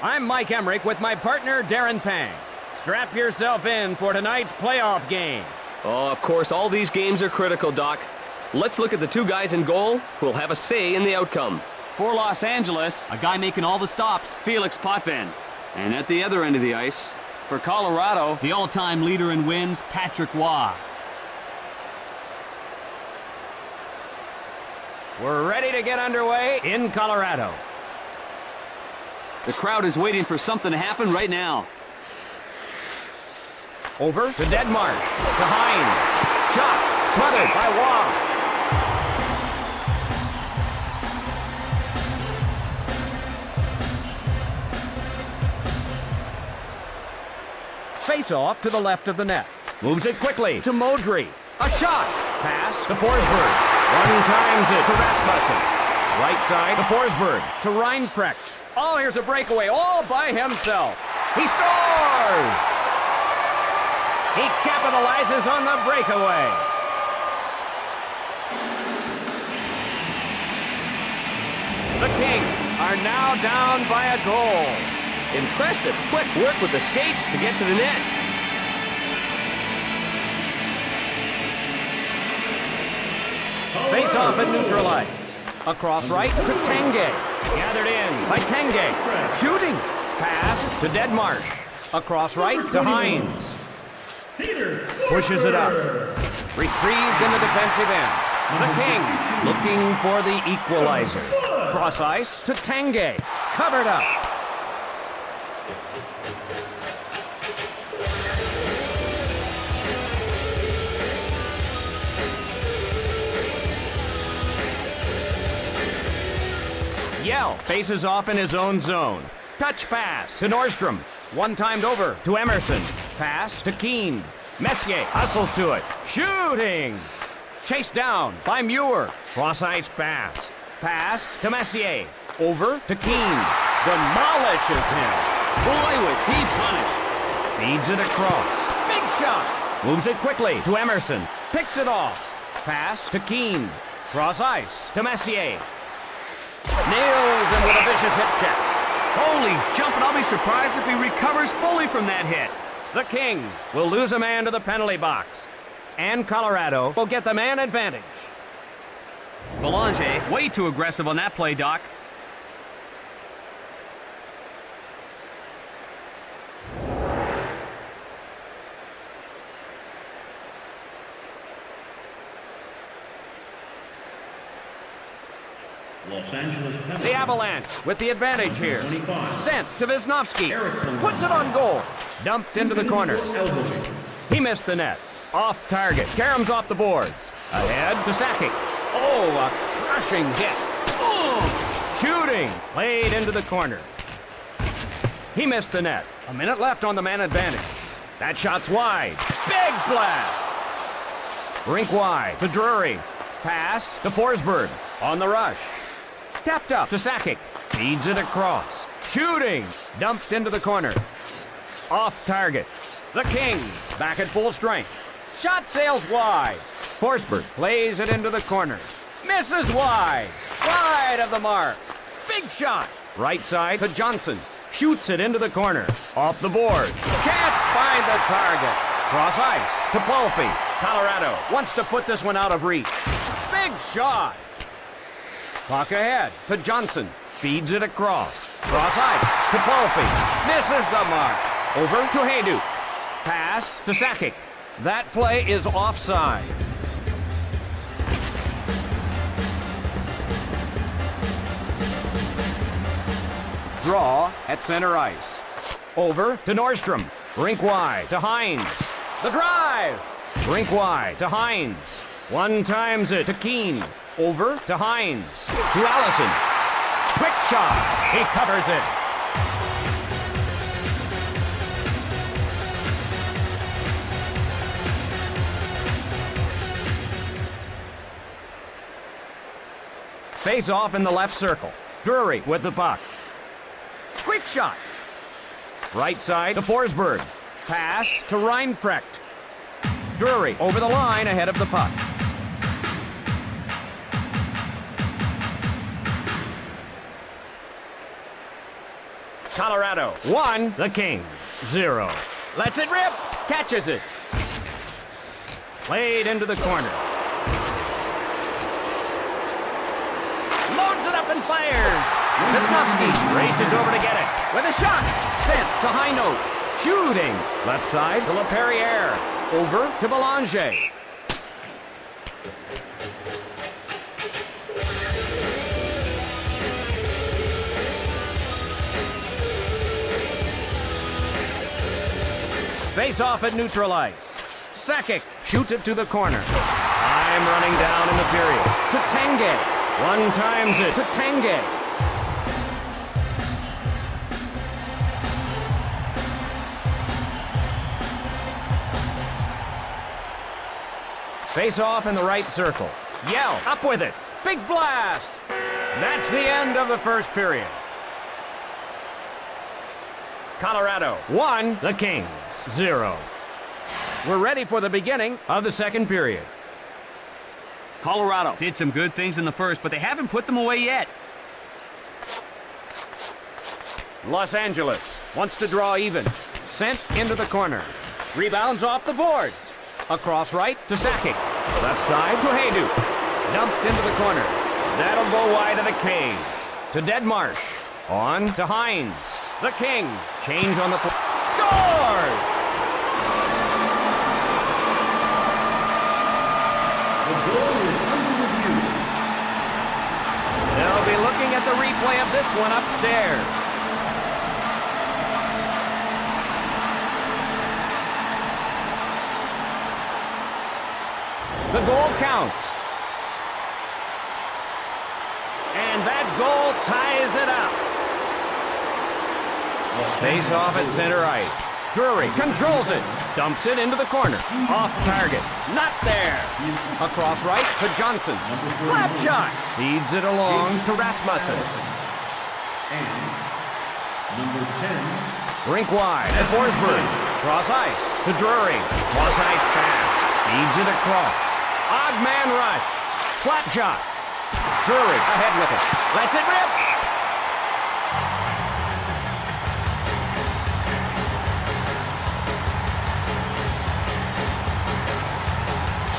I'm Mike Emmerich with my partner, Darren Pang. Strap yourself in for tonight's playoff game. Oh, of course, all these games are critical, Doc. Let's look at the two guys in goal who will have a say in the outcome. For Los Angeles, a guy making all the stops, Felix Potvin. And at the other end of the ice, for Colorado, the all-time leader in wins, Patrick Waugh. We're ready to get underway in Colorado. The crowd is waiting for something to happen right now. Over to Denmark, to Hines. Shot, smothered by Waugh. Face-off to the left of the net. Moves it quickly to Modry. A shot. Pass to Forsberg. One times it to Rasmussen. Right side to Forsberg. To Reinprecht. Oh, here's a breakaway all by himself. He scores! He capitalizes on the breakaway. The Kings are now down by a goal. Impressive quick work with the skates to get to the net. Face off and neutralize. Across right to Tanguay. Gathered in by Tanguay. Shooting. Pass to Denmark. Across right to Hines. Pushes it up. Retrieved in the defensive end. The Kings looking for the equalizer. Cross ice to Tanguay. Covered up. Yell faces off in his own zone. Touch pass to Nordstrom. One-timed over to Emerson. Pass to Keane. Messier hustles to it. Shooting! Chased down by Muir. Cross-ice pass. Pass to Messier. Over to Keane. Demolishes him. Boy, was he punished. Feeds it across. Big shot. Moves it quickly to Emerson. Picks it off. Pass to Keane. Cross-ice to Messier. Nails him with a vicious hip check. Holy jumping, I'll be surprised if he recovers fully from that hit. The Kings will lose a man to the penalty box. And Colorado will get the man advantage. Avalanche, way too aggressive on that play, Doc. Los Angeles penalty. The Avalanche with the advantage here. Sent to Wisnowski. Puts it on goal. Dumped into the corner. He missed the net. Off target. Karam's off the boards. Ahead to Sakic. Oh, a crushing hit. Oh, shooting. Played into the corner. He missed the net. A minute left on the man advantage. That shot's wide. Big blast. Rink wide to Drury. Pass to Forsberg. On the rush. Tapped up to Sakic. Feeds it across. Shooting. Dumped into the corner. Off target. The Kings back at full strength. Shot sails wide. Forsberg plays it into the corner. Misses wide. Wide of the mark. Big shot. Right side to Johnson. Shoots it into the corner. Off the board. Can't find the target. Cross ice to Polfi. Colorado wants to put this one out of reach. Big shot. Puck ahead to Johnson. Feeds it across. Cross ice to Polfi. Misses the mark. Over to Hayduk. Pass to Sakic. That play is offside. Draw at center ice. Over to Nordstrom. Rink wide to Hines. The drive. Rink wide to Hines. One times it to Keane. Over to Hines. To Allison. Quick shot. He covers it. Face off in the left circle. Drury with the puck. Quick shot. Right side to Forsberg. Pass to Reinprecht. Drury over the line ahead of the puck. Colorado 1, the Kings 0. Lets it rip. Catches it. Played into the corner. Loads it up and fires. Wisniewski races over to get it. With a shot. Sent to high note. Shooting. Left side to LaPerriere. Over to Belanger. Face off at neutral ice. Sakic shoots it to the corner. Time running down in the period. To Tanguay. One times it to Tanguay. Face off in the right circle. Yell up with it. Big blast. That's the end of the first period. Colorado 1, the Kings 0. We're ready for the beginning of the second period. Colorado did some good things in the first, but they haven't put them away yet. Los Angeles wants to draw even. Sent into the corner. Rebounds off the boards. Across right to Sakic. Left side to Haydu. Dumped into the corner. That'll go wide of the cave. To Deadmarsh. On to Hines. The Kings change on the floor. Scores! The goal is under review. They'll be looking at the replay of this one upstairs. The goal counts. And that goal ties it up. Face off at center ice. Drury controls it. Dumps it into the corner. Off target. Not there. Across right to Johnson. Slap shot. Feeds it along to Rasmussen. And number 10. Rink wide at Forsberg. Cross ice to Drury. Cross ice pass. Feeds it across. Odd man rush. Slap shot. Drury ahead with it. Lets it rip.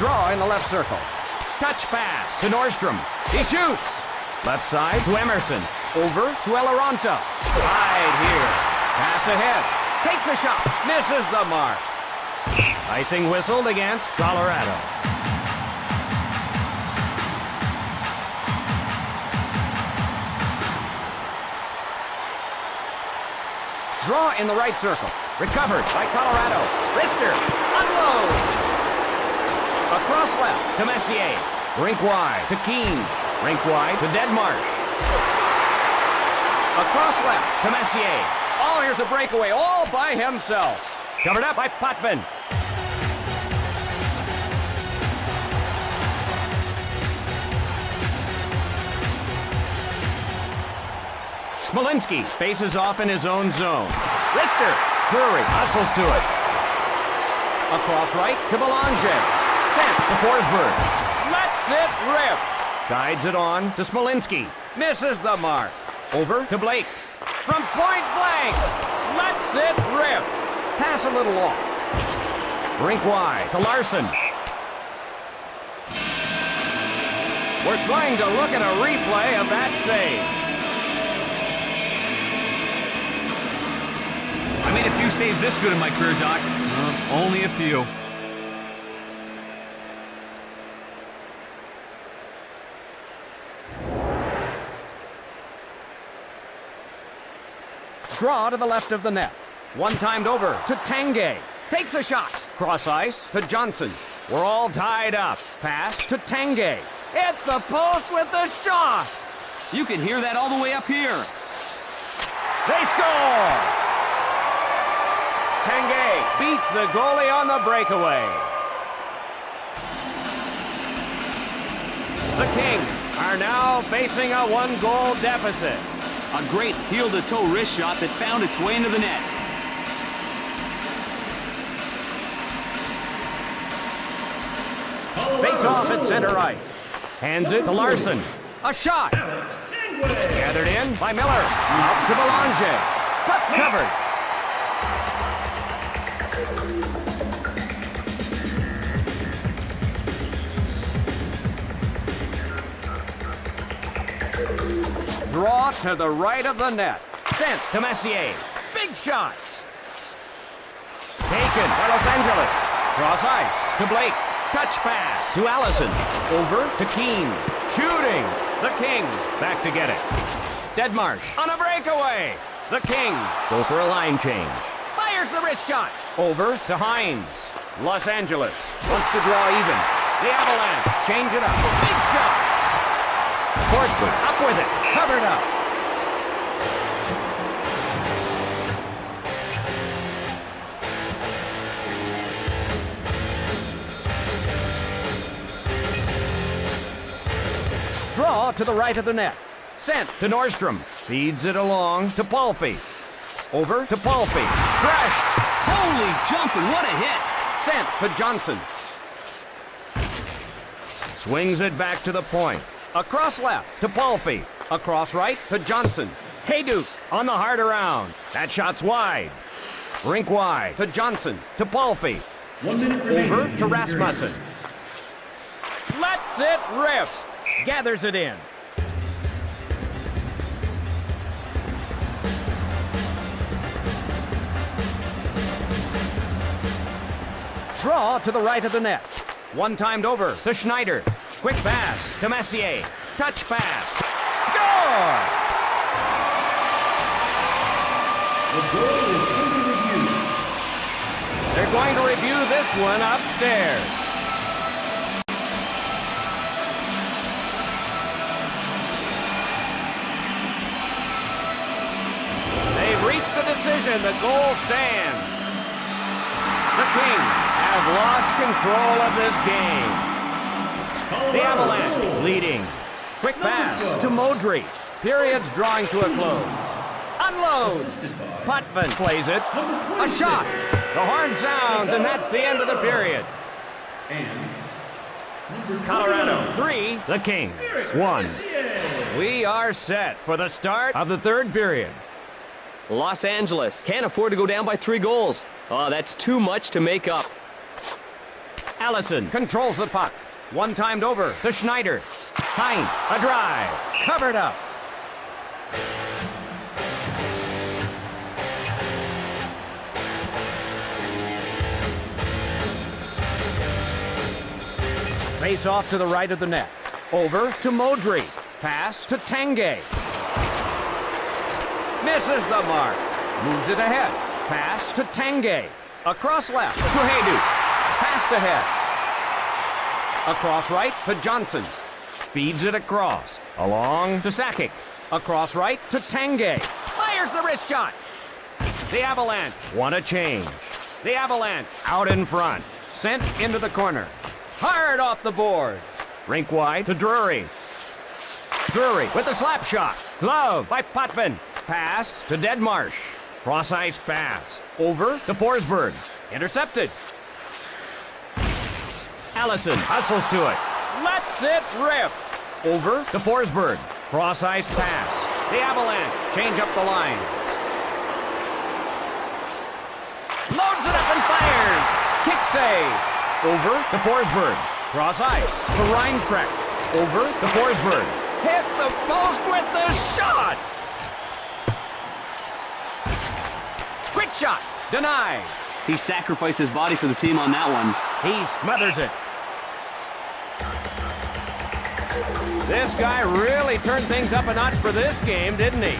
Draw in the left circle. Touch pass to Nordstrom. He shoots. Left side to Emerson. Over to Eloranta. Right here. Pass ahead. Takes a shot. Misses the mark. Icing whistled against Colorado. Draw in the right circle. Recovered by Colorado. Rister. Unload. Across left to Messier. Rink wide to Keene. Rink wide to Deadmarsh. Across left to Messier. Oh, here's a breakaway all by himself. Covered up by Potvin. Smolinski faces off in his own zone. Rister. Drury hustles to it. Across right to Belanger. Sent to Forsberg. Lets it rip. Guides it on to Smolinski. Misses the mark. Over to Blake. From point blank. Lets it rip. Pass a little off. Rink wide to Larson. We're going to look at a replay of that save. I made a few saves this good in my career, Doc. Only a few. Draw to the left of the net. One timed over to Tanguay. Takes a shot. Cross ice to Johnson. We're all tied up. Pass to Tanguay. Hit the post with the shot. You can hear that all the way up here. They score! Tanguay beats the goalie on the breakaway. The Kings are now facing a one-goal deficit. A great heel-to-toe wrist shot that found its way into the net. Face off at center ice. Hands it to Larson. A shot. Gathered in by Miller. Out to Belanger. Puck covered. Draw to the right of the net. Sent to Messier. Big shot. Taken by Los Angeles. Cross ice to Blake. Touch pass to Allison. Over to Keane. Shooting. The Kings back to get it. Deadmarsh on a breakaway. The Kings go for a line change. Fires the wrist shot. Over to Hines. Los Angeles wants to draw even. The Avalanche change it up. Big shot. Forsberg up with it. Covered up. Draw to the right of the net. Sent to Nordstrom. Feeds it along to Palffy. Over to Palffy. Crashed. Holy jumping, what a hit! Sent to Johnson. Swings it back to the point. Across left to Palffy. Across right to Johnson. Hayduke on the hard around. That shot's wide. Rink wide to Johnson. To Palffy. 1 minute Over remaining. to Rasmussen. Lets it rip. Gathers it in. Draw to the right of the net. One timed over to Schneider. Quick pass to Messier. Touch pass. Score! The goal is under review. They're going to review this one upstairs. They've reached the decision. The goal stands. The Kings have lost control of this game. The Avalanche leading. Quick pass to Modry. Period's drawing to a close. Unloads. Potvin plays it. A shot. The horn sounds, and that's the end of the period. And number Colorado 3, the Kings 1. We are set for the start of the third period. Los Angeles can't afford to go down by 3 goals. Oh, that's too much to make up. Allison controls the puck. One timed over to Schneider. Hines, a drive. Covered up. Face off to the right of the net. Over to Modry. Pass to Tanguay. Misses the mark. Moves it ahead. Pass to Tanguay. Across left to Hayduke. Passed ahead. Across right to Johnson. Feeds it across. Along to Sakic. Across right to Tanguay. Fires the wrist shot. The Avalanche want a change. The Avalanche out in front. Sent into the corner. Hard off the boards. Rink wide to Drury. Drury with the slap shot. Glove by Potvin. Pass to Deadmarsh. Cross ice pass. Over to Forsberg. Intercepted. Allison hustles to it. Lets it rip. Over to Forsberg. Cross ice pass. The Avalanche change up the line. Loads it up and fires. Kick save. Over to Forsberg. Cross ice to Reinprecht. Over to Forsberg. Hit the post with the shot. Quick shot. Denied. He sacrificed his body for the team on that one. He smothers it. This guy really turned things up a notch for this game, didn't he?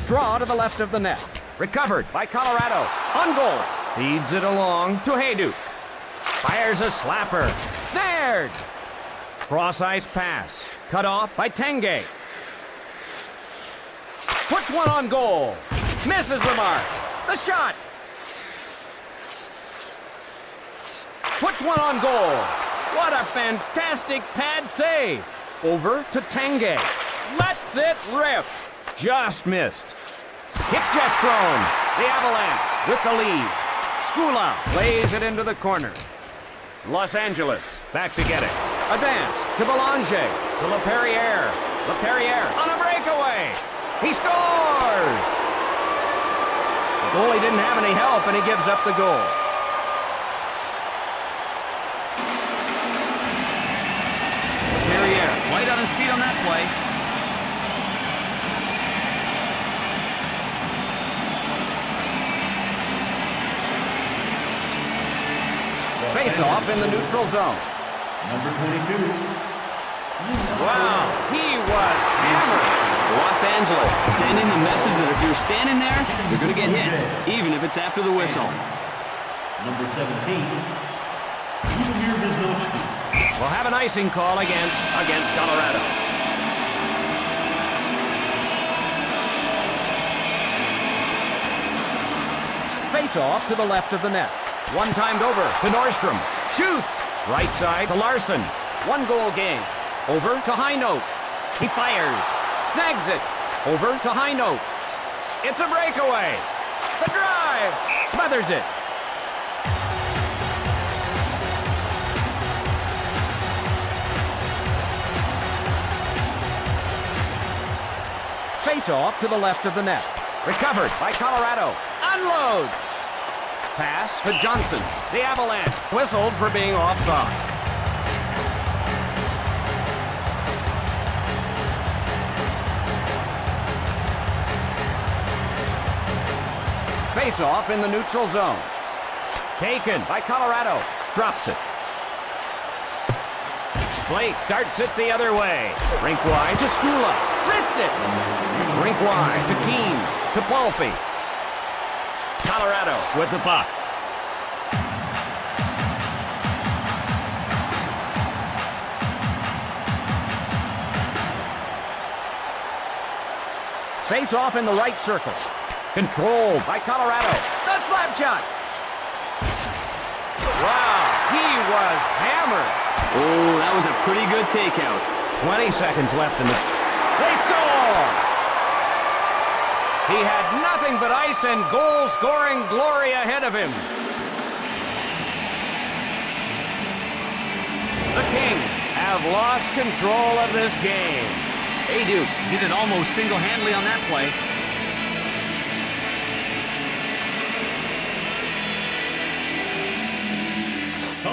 Draw to the left of the net. Recovered by Colorado. On goal. Feeds it along to Hayduke. Fires a slapper. Snared. Cross ice pass. Cut off by Tanguay. Puts one on goal. Misses the mark. The shot. Puts one on goal. What a fantastic pad save. Over to Tanguay. Lets it rip. Just missed. Hip check thrown. The Avalanche with the lead. Skula plays it into the corner. Los Angeles, back to get it. Advance to Belanger, to LaPerriere. LaPerriere on a breakaway. He scores! The goalie didn't have any help, and he gives up the goal. LaPerriere, light on his feet on that play. Face-off in the neutral zone. Number 22. Wow, he was hammered. Los Angeles sending the message that if you're standing there, you're going to get hit, even if it's after the whistle. Number 17. Wisnowski. We'll have an icing call against Colorado. Face-off to the left of the net. One timed over to Nordstrom. Shoots. Right side to Larson. One goal game. Over to High Note. He fires. Snags it. Over to High Note. It's a breakaway. The drive. Smothers it. Face-off to the left of the net. Recovered by Colorado. Unloads. Pass to Johnson. The Avalanche whistled for being offside. Face-off in the neutral zone. Taken by Colorado. Drops it. Blake starts it the other way. Rink wide to Skula. Wrists it. Rink wide to Keene. To Palfy. Colorado with the puck. Face-off in the right circle. Controlled by Colorado. The slap shot. Wow, he was hammered. Oh, that was a pretty good takeout. 20 seconds left in the... They score! He had nothing but ice and goal-scoring glory ahead of him. The Kings have lost control of this game. Duke did it almost single-handedly on that play.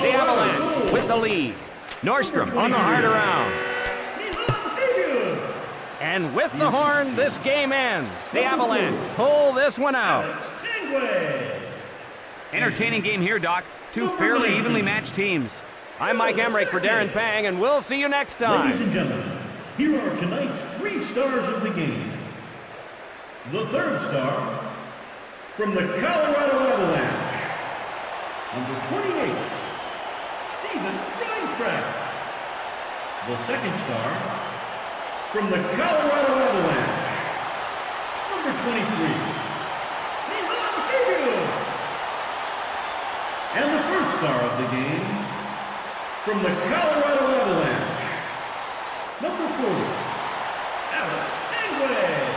The Avalanche with the lead. Nordstrom on the hard around. And with the horn, this game ends. The Avalanche pull this one out. Entertaining game here, Doc. Two fairly evenly matched teams. I'm Mike Emmerich for Darren Pang, and we'll see you next time. Ladies and gentlemen, here are tonight's 3 stars of the game. The third star from the Colorado Avalanche, number 28, Steven Reintracht. The second star from the Colorado Avalanche, number 23, Milan Higel. And the first star of the game from the Colorado Avalanche, number 40, Alex Tangway.